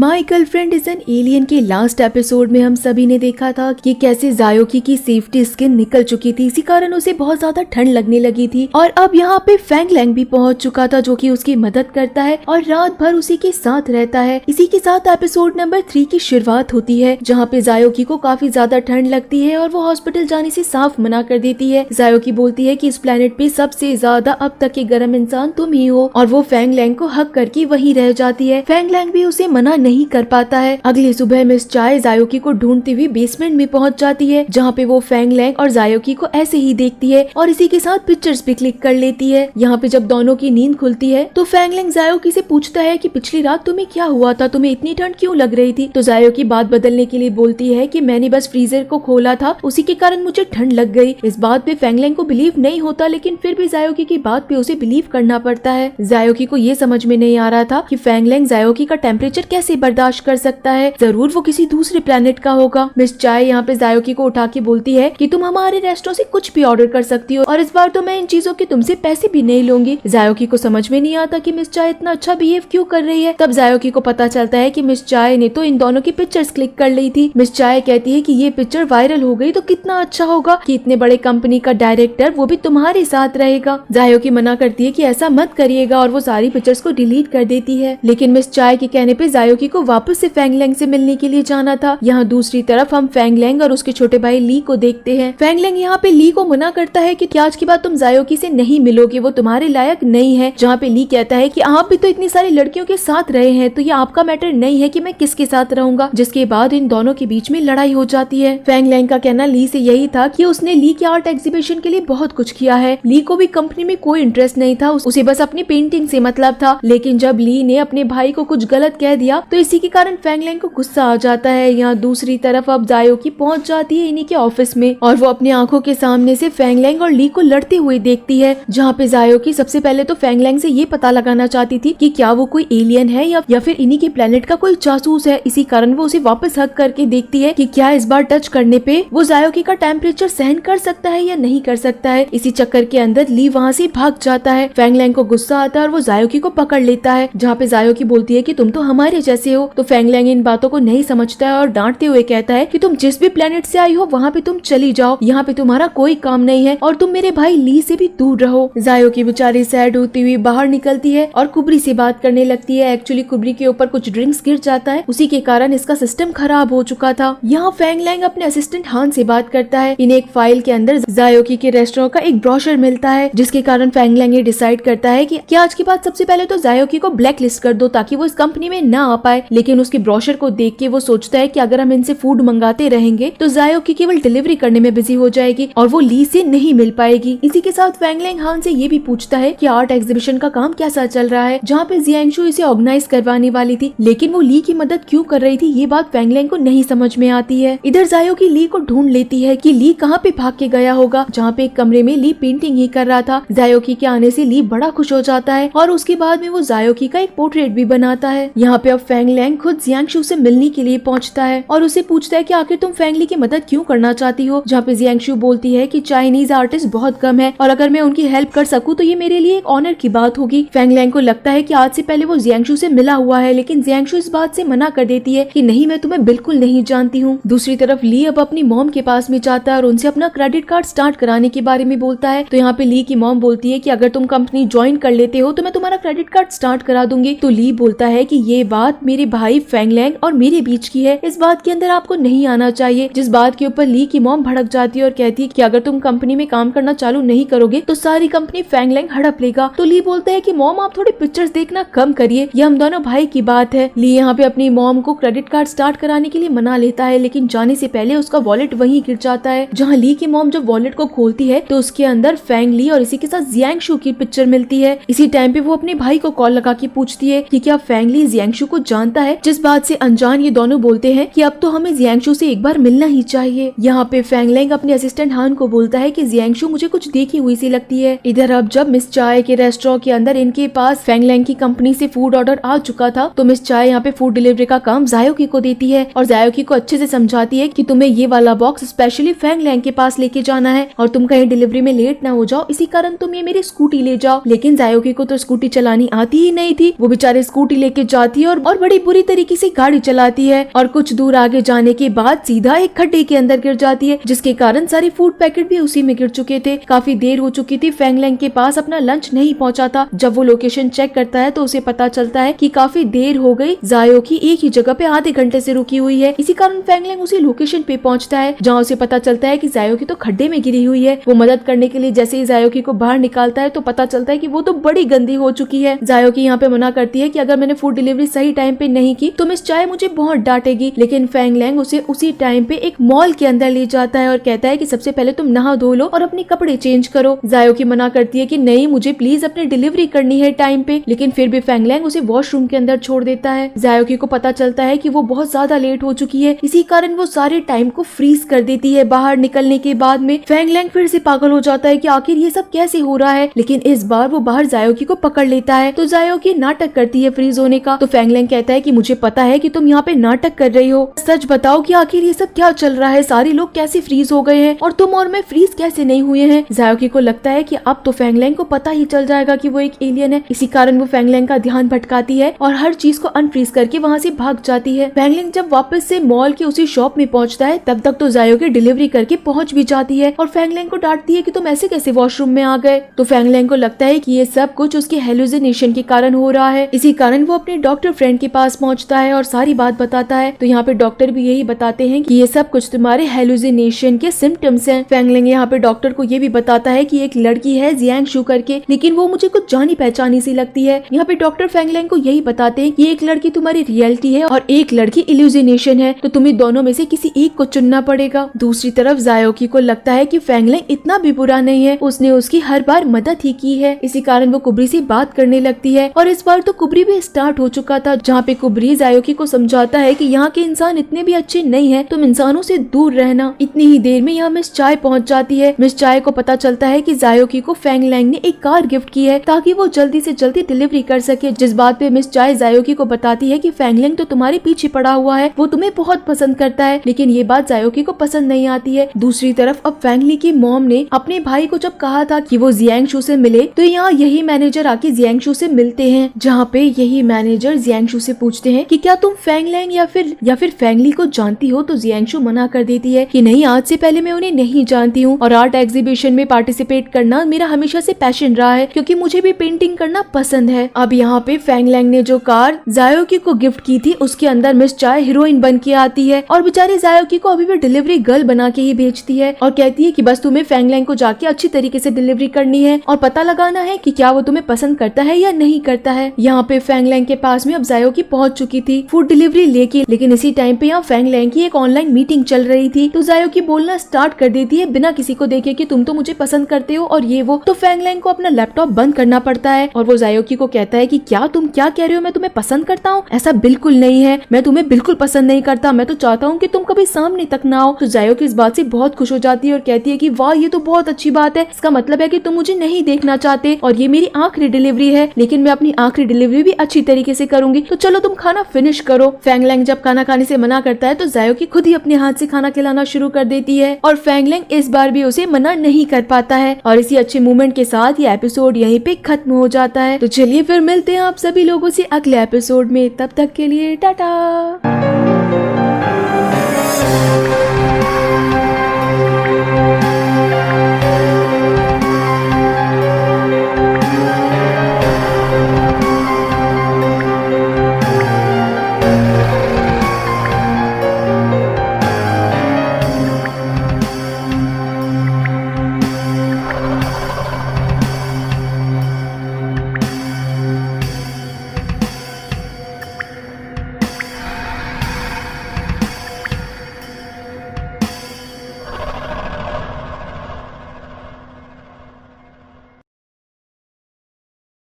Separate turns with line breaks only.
My girlfriend is an alien के last episode में हम सभी ने देखा था कि कैसे जायोकी की सेफ्टी स्किन निकल चुकी थी, इसी कारण उसे बहुत ज्यादा ठंड लगने लगी थी। और अब यहाँ पे फैंग लैंग भी पहुंच चुका था जो कि उसकी मदद करता है और रात भर उसी के साथ रहता है। इसी के साथ एपिसोड नंबर 3 की शुरुआत होती है जहाँ पे जायोकी को काफी ज्यादा ठंड लगती है और वो हॉस्पिटल जाने से साफ मना कर देती है। जायोकी बोलती है कि इस प्लेनेट पे सबसे ज्यादा अब तक के गर्म इंसान तुम ही हो और वो फैंग लैंग को हक करके वहीं रह जाती है। फैंग लैंग भी उसे मना नहीं कर पाता है। अगली सुबह मिस चाय जायोकी को ढूंढती हुई बेसमेंट में पहुंच जाती है जहाँ पे वो फैंग लैंग और जायोकी को ऐसे ही देखती है और इसी के साथ पिक्चर्स भी क्लिक कर लेती है। यहाँ पे जब दोनों की नींद खुलती है तो फैंग लैंग जायोकी से पूछता है कि पिछली रात तुम्हें क्या हुआ था, तुम्हें इतनी ठंड क्यों लग रही थी। तो जायोकी बात बदलने के लिए बोलती है कि मैंने बस फ्रीजर को खोला था, उसी के कारण मुझे ठंड लग गई। इस बात पे फैंग लैंग को बिलीव नहीं होता, लेकिन फिर भी जायोकी की बात पे उसे बिलीव करना पड़ता है। जायोकी को ये समझ में नहीं आ रहा था कि फैंग लैंग जायोकी का टेम्परेचर कैसे बर्दाश्त कर सकता है, जरूर वो किसी दूसरे प्लेनेट का होगा। मिस चाय यहाँ पे जायोकी को उठा के बोलती है कि तुम हमारे रेस्टोरेंट से कुछ भी ऑर्डर कर सकती हो और इस बार तो मैं इन चीजों के तुमसे पैसे भी नहीं लूंगी। जायोकी को समझ में नहीं आता कि मिस चाय इतना अच्छा बिहेव क्यों कर रही है। तब जायोकी को पता चलता है कि मिस चाय ने तो इन दोनों की पिक्चर्स क्लिक कर ली थी। मिस चाय कहती है कि ये पिक्चर वायरल हो गई तो कितना अच्छा होगा कि इतने बड़े कंपनी का डायरेक्टर वो भी तुम्हारे साथ रहेगा। जायोकी मना करती है कि ऐसा मत करिएगा और वो सारी पिक्चर्स को डिलीट कर देती है, लेकिन मिस चाय के कहने पे जायोकी को वापस से फैंग लैंग से मिलने के लिए जाना था। यहाँ दूसरी तरफ हम फैंग लैंग और उसके छोटे भाई ली को देखते हैं। फैंग लैंग यहाँ पे ली को मना करता है कि आज के बाद तुम जायोकी से नहीं मिलोगे, वो तुम्हारे लायक नहीं है। जहाँ पे ली कहता है कि आप भी तो इतनी सारी लड़कियों के साथ रहे हैं तो ये आपका मैटर नहीं है कि मैं किसके साथ रहूंगा। जिसके बाद इन दोनों के बीच में लड़ाई हो जाती है। फैंग लैंग का कहना ली से यही था कि उसने ली के आर्ट एग्जीबिशन के लिए बहुत कुछ किया है। ली को भी कंपनी में कोई इंटरेस्ट नहीं था, उसे बस अपनी पेंटिंग से मतलब था। लेकिन जब ली ने अपने भाई को कुछ गलत कह दिया तो इसी के कारण फैंग लैंग को गुस्सा आ जाता है। यहाँ दूसरी तरफ अब जायोकी पहुंच जाती है इन्हीं के ऑफिस में और वो अपनी आंखों के सामने से फैंग लैंग और ली को लड़ते हुए देखती है। जहाँ पे जायोकी सबसे पहले तो फैंग लैंग से ये पता लगाना चाहती थी कि क्या वो कोई एलियन है या फिर इन्हीं के प्लेनेट का कोई जासूस है। इसी कारण वो उसे वापस हक करके देखती है कि क्या इस बार टच करने पे वो जायोकी का टेम्परेचर सहन कर सकता है या नहीं कर सकता है। इसी चक्कर के अंदर ली वहाँ से भाग जाता है। फैंग लैंग को गुस्सा आता है और वो जायोकी को पकड़ लेता है। जहाँ पे जायोकी बोलती है कि तुम तो हमारे जैसे हो। तो फैंग लैंग इन बातों को नहीं समझता है और डांटते हुए कहता है कि तुम जिस भी प्लेनेट से आई हो वहाँ पे तुम चली जाओ, यहाँ पे तुम्हारा कोई काम नहीं है और तुम मेरे भाई ली से भी दूर रहो। जायोकी बेचारी सैड होती हुई बाहर निकलती है और कुबरी से बात करने लगती है। एक्चुअली कुबरी के ऊपर कुछ ड्रिंक्स गिर जाता है, उसी के कारण इसका सिस्टम खराब हो चुका था। यहाँ फैंग लैंग अपने असिस्टेंट हान से बात करता है। इन्हें एक फाइल के अंदर जायोकी के रेस्टोरेंट का एक ब्रोशर मिलता है, जिसके कारण फैंग लैंग ये डिसाइड करता है कि आज के बाद सबसे पहले तो जायोकी को ब्लैक लिस्ट कर दो ताकि वो इस कंपनी में ना आ पाए। लेकिन उसके ब्रोशर को देख के वो सोचता है कि अगर हम इनसे फूड मंगाते रहेंगे तो जायोकी केवल डिलीवरी करने में बिजी हो जाएगी और वो ली से नहीं मिल पाएगी। इसी के साथ फैंग लैंग हान से ये भी पूछता है कि आर्ट एग्जीबिशन का काम कैसा चल रहा है, जहाँ पे जियांगशु इसे ऑर्गेनाइज करवाने वाली थी, लेकिन वो ली की मदद क्यों कर रही थी ये बात फैंग लैंग को नहीं समझ में आती है। इधर जायोकी ली को ढूंढ लेती है कि ली कहाँ पे भाग के गया होगा, जहाँ पे एक कमरे में ली पेंटिंग ही कर रहा था। जायोकी के आने से ली बड़ा खुश हो जाता है और उसके बाद में वो जायोकी का एक पोर्ट्रेट भी बनाता है। यहाँ पे अब फैंग लैंग खुद जियांगशु से मिलने के लिए पहुँचता है और उसे पूछता है कि आखिर तुम फैंग ली की मदद क्यों करना चाहती हो। जहाँ पे जियांगशु बोलती है कि चाइनीज आर्टिस्ट बहुत कम है और अगर मैं उनकी हेल्प कर सकूं तो ये मेरे लिए एक ऑनर की बात होगी। फैंग लैंग को लगता है कि आज से पहले वो जियांगशु से मिला हुआ है, लेकिन जियांगशु इस बात से मना कर देती है कि नहीं, मैं तुम्हें बिल्कुल नहीं जानती हूँ। दूसरी तरफ ली अब अपनी मॉम के पास में जाता है और उनसे अपना क्रेडिट कार्ड स्टार्ट कराने के बारे में बोलता है। तो यहाँ पे ली की मॉम बोलती है कि अगर तुम कंपनी ज्वाइन कर लेते हो तो मैं तुम्हारा क्रेडिट कार्ड स्टार्ट करा दूंगी। तो ली बोलता है कि ये बात मेरे भाई फैंग लैंग और मेरे बीच की है, इस बात के अंदर आपको नहीं आना चाहिए। जिस बात के ऊपर ली की मॉम भड़क जाती है और कहती है कि अगर तुम कंपनी में काम करना चालू नहीं करोगे तो सारी कंपनी फैंग लैंग हड़प लेगा। तो ली बोलता है कि मॉम आप थोड़ी पिक्चर्स देखना कम करिए, ये हम दोनों भाई की बात है। ली यहाँ पे अपनी मॉम को क्रेडिट कार्ड स्टार्ट कराने के लिए मना लेता है, लेकिन जाने से पहले उसका वॉलेट वहीं गिर जाता है। जहाँ ली की मॉम जब वॉलेट को खोलती है तो उसके अंदर फैंग ली और इसी के साथ जियांगशु की पिक्चर मिलती है। इसी टाइम पे वो अपने भाई को कॉल लगा के पूछती है कि क्या फैंग ली जियांगशु को जानता है, जिस बात से अनजान ये दोनों बोलते हैं कि अब तो हमें जियांगशु से एक बार मिलना ही चाहिए। यहाँ पे फैंग लैंग अपने असिस्टेंट हान को बोलता है कि जियांगशु मुझे कुछ देखी हुई सी लगती है। इधर अब जब मिस चाय के रेस्टोरेंट के अंदर इनके पास फैंग लैंग की कंपनी से फूड ऑर्डर आ चुका था तो मिस चाय यहाँ पे फूड डिलीवरी का काम जायोकी को देती है और जायोकी को अच्छे से समझाती है कि तुम्हें ये वाला बॉक्स स्पेशली फैंग लैंग के पास लेके जाना है और तुम कहीं डिलीवरी में लेट ना हो जाओ, इसी कारण तुम ये मेरी स्कूटी ले जाओ। लेकिन जायोकी को तो स्कूटी चलानी आती ही नहीं थी, वो बेचारे स्कूटी लेके जाती है और बड़ी बुरी तरीके से गाड़ी चलाती है और कुछ दूर आगे जाने के बाद सीधा एक खड्डे के अंदर गिर जाती है, जिसके कारण सारे फूड पैकेट भी उसी में गिर चुके थे। काफी देर हो चुकी थी, फेंग लैंग के पास अपना लंच नहीं पहुंचा था। जब वो लोकेशन चेक करता है तो उसे पता चलता है कि काफी देर हो गई, जायो की एक ही जगह पे आधे घंटे से रुकी हुई है। इसी कारण फेंग लैंग उसी लोकेशन पे पहुंचता है जहाँ उसे पता चलता है कि जायो की तो खड्डे में गिरी हुई है। वो मदद करने के लिए जैसे ही जायो की को बाहर निकालता है तो पता चलता है कि वो तो बड़ी गंदी हो चुकी है। जायो की यहाँ पे मना करती है कि अगर मैंने फूड डिलीवरी सही टाइम पे नहीं की तो मिस चाय मुझे बहुत डांटेगी, लेकिन फेंग लैंग उसे उसी टाइम पे एक मॉल के अंदर ले जाता है और कहता है कि सबसे पहले तुम नहा धो लो और अपने कपड़े चेंज करो। जायो की मना करती है कि नहीं, मुझे प्लीज अपनी डिलीवरी करनी है टाइम पे, लेकिन फिर भी फेंग लैंग उसे वॉशरूम के अंदर छोड़ देता है। जायो की को पता चलता है कि वो बहुत ज्यादा लेट हो चुकी है, इसी कारण वो सारे टाइम को फ्रीज कर देती है। बाहर निकलने के बाद में फेंग लैंग फिर से पागल हो जाता है कि आखिर ये सब कैसे हो रहा है, लेकिन इस बार वो बाहर जायो की को पकड़ लेता है। तो जायो की नाटक करती है फ्रीज होने का, तो फेंग लैंग कहता है कि मुझे पता है कि तुम यहाँ पे नाटक कर रही हो, सच बताओ कि आखिर ये सब क्या चल रहा है, सारे लोग कैसे फ्रीज हो गए हैं और तुम और मैं फ्रीज कैसे नहीं हुए हैं। जायोकी को लगता है कि अब तो फेंग लैंग को पता ही चल जाएगा कि वो एक एलियन है, इसी कारण वो फेंग लैंग का ध्यान भटकाती है और हर चीज को अनफ्रीज करके वहाँ से भाग जाती है। फेंग लैंग जब वापस से मॉल के उसी शॉप में पहुँचता है तब तक तो जायोकी डिलीवरी करके पहुँच भी जाती है और फेंग लैंग को डांटती है कि तुम ऐसे कैसे वॉशरूम में आ गए। तो फेंग लैंग को लगता है कि ये सब कुछ उसके हेलुसिनेशन के कारण हो रहा है, इसी कारण वो अपने डॉक्टर फ्रेंड के पास पहुँचता है और सारी बात बताता है। तो यहाँ पे डॉक्टर भी यही बताते हैं कि ये सब कुछ तुम्हारे हेलुसिनेशन के सिम्टम्स हैं। फेंग लैंग यहाँ पे डॉक्टर को ये भी बताता है कि एक लड़की है जियांग शू करके, लेकिन वो मुझे कुछ जानी पहचानी सी लगती है। यहाँ पे डॉक्टर फेंग लैंग को यही बताते हैं कि एक लड़की तुम्हारी रियलिटी है और एक लड़की इल्यूजिनेशन है, तो तुम्हें दोनों में से किसी एक को चुनना पड़ेगा। दूसरी तरफ जायोकी को लगता है कि फेंग लैंग इतना भी बुरा नहीं है, उसने उसकी हर बार मदद ही की है, इसी कारण वो कुबरी से बात करने लगती है। और इस बार तो कुबरी भी स्टार्ट हो चुका था, जहाँ पे कुबरी जायोकी को समझाता है कि यहाँ के इंसान इतने भी अच्छे नहीं है, तुम इंसानों से दूर रहना। इतनी ही देर में यहाँ मिस चाय पहुँच जाती है। मिस चाय को पता चलता है कि जायोकी को फेंग लैंग ने एक कार गिफ्ट की है ताकि वो जल्दी से जल्दी डिलीवरी कर सके, जिस बात पे मिस चाय जायोकी को बताती है कि फेंग लैंग तो तुम्हारे पीछे पड़ा हुआ है, वो तुम्हें बहुत पसंद करता है, लेकिन ये बात जायोकी को पसंद नहीं आती है। दूसरी तरफ अब फेंग ली की मॉम ने अपने भाई को जब कहा था कि वो जियांग शू से मिले, तो यहाँ यही मैनेजर आके जियांग शू से मिलते हैं, जहाँ पे यही मैनेजर जियांग शू से पूछते हैं कि क्या तुम फेंग लैंग या फिर फेंग ली को जानती हो। तो जियांग शू मना कर देती है कि नहीं, आज से पहले मैं उन्हें नहीं जानती हूँ और आर्ट एग्जीबिशन में पार्टिसिपेट करना मेरा हमेशा से पैशन रहा है, क्योंकि मुझे भी पेंटिंग करना पसंद है। अब यहाँ पे फेंग लैंग ने जो कार जायोकी को गिफ्ट की थी उसके अंदर मिस चाय हीरोइन बन के आती है और बेचारे जायोकी को अभी भी डिलीवरी गर्ल बना के ही भेजती है और कहती है कि बस तुम्हें फेंग लैंग को जाके अच्छी तरीके से डिलीवरी करनी है और पता लगाना है कि क्या वो तुम्हें पसंद करता है या नहीं करता है। यहाँ पे फेंग लैंग के पास में अब जायोकी पहुंच चुकी थी फूड डिलीवरी लेके, लेकिन इसी टाइम पे यहाँ फेंग लैंग की एक ऑनलाइन मीटिंग चल रही थी। तो जायोकी बोलना स्टार्ट कर देती है बिना किसी को देखे कि तुम तो मुझे पसंद करते हो और ये वो। तो फेंग लैंग को अपना लैपटॉप बंद करना पड़ता है और वो जायोकी को कहता है कि क्या तुम क्या कह रहे हो, मैं तुम्हें पसंद करता हूँ? ऐसा बिल्कुल नहीं है, मैं तुम्हें बिल्कुल पसंद नहीं करता, मैं तो चाहता हूँ कि तुम कभी सामने तक ना आओ। तो जायोकी इस बात से बहुत खुश हो जाती है और कहती है कि वाह, ये तो बहुत अच्छी बात है, इसका मतलब है कि तुम मुझे नहीं देखना चाहते और ये मेरी आखिरी डिलीवरी है, लेकिन मैं अपनी आखिरी डिलीवरी भी अच्छी तरीके से करूंगी, तो चलो तुम खाना फिनिश करो। फेंग लैंग जब खाना खाने से मना करता है तो जायोकी खुद ही अपने हाथ से खाना खिलाना शुरू कर देती है और फेंग लैंग इस बार भी उसे मना नहीं कर पाता है। और इसी अच्छे मोमेंट के साथ ये एपिसोड यहीं पे खत्म हो जाता है। तो चलिए फिर मिलते हैं आप सभी लोगों से अगले एपिसोड में, तब तक के लिए टाटा।